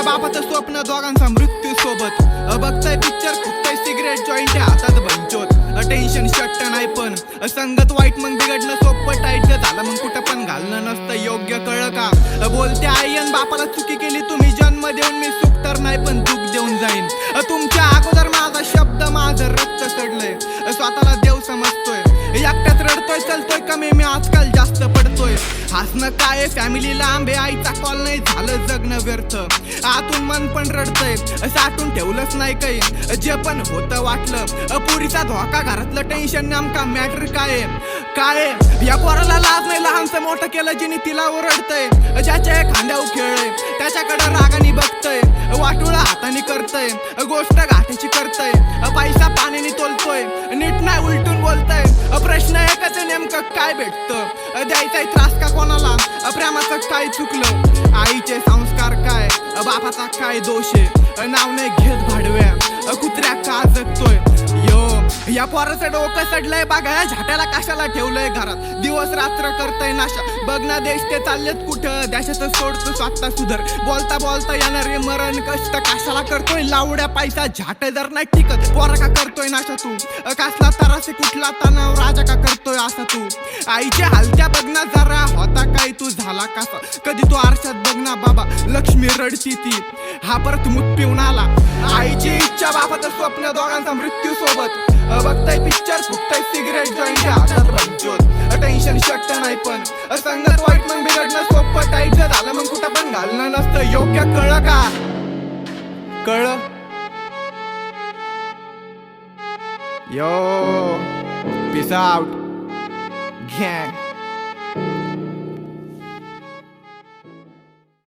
बापाचं स्वप्न दोघांचा मृत्यू सोबत बघताय पिक्चर खुपताय सिगरेट जॉईंट हातात बंचोत टेन्शन शट्ट नाही पण संगत वाईट मग बिघडणं सोपं टाईट झालं मग कुठं पण घालणं नसतं योग्य कळलं का बोलते आई अन बापाला चुकी केली तुम्ही जन्म देऊन मी सुख तर नाही पण दुःख देऊन जाईन तुमच्या अगोदर माझा शब्द माझं रक्त सडलंय स्वतःला देव समजतोय एकट्यात रडतोय चलतोय कमी मी आजकाल जास्त पडतोय हसणं काय फॅमिली लांब आहे आईचा कॉल नाही झालं जगणं व्यर्थ आतून मन पण रडतंय साठून ठेवलंच नाही काही जे पण होतं वाटलं पुरीचा धोका घरातलं टेन्शन नेमका मॅटर काय या पोराला लाज नाही लहानचं मोठं केलं जिने तिला ओरडतंय ज्याच्या खांद्यावर खेळय त्याच्याकडे रागाने बघतय वाटोळं हाताने करतय गोष्ट घाटाची करतय पैसा पाण्याने तोलतोय नीट नाही उलटून बोलतय प्रश्न एकच नेमकं काय भेटतं द्यायचाय त्रास का कोणाला प्रेमाचं काय चुकलं आईचे संस्कार काय बापाचा काय दोष आहे नाव नाही घेत भाडव्या कुत्र्या का जगतोय या पोराचं डोकं सडलंय बघा या झाट्याला कशाला ठेवलंय घरात दिवस रात्र करतय नाशा बघना देश ते चाललेत कुठं देशाचं सोडतो स्वतः सुधर बोलता बोलता येणारे मरण कष्ट कशाला करतोय लावड्या पैसा झाट जर नाही टिकत पोरा का करतोय नाशा तू कसला तरासे कुठला तणाव राजा का करतोय असा तू आईच्या हालत्या बघना जरा होता काय तू झाला कसा कधी तू आरशात बघना बाबा लक्ष्मी रडती ती हा परत मूत पिऊन आला आईची इच्छा बापाचं स्वप्न दोघांचा मृत्यू सोबत बघताय पिक्चर फुकताय सिगरेट जॉईंट हातात बंचोत टेन्शन शट्ट नाही पण संगत वाईट मग बिघडणं सोपं टाईट झालं मग कुठं पण घालणं नसतं योग्य कळलं का कळलं यो पीस आउट गँग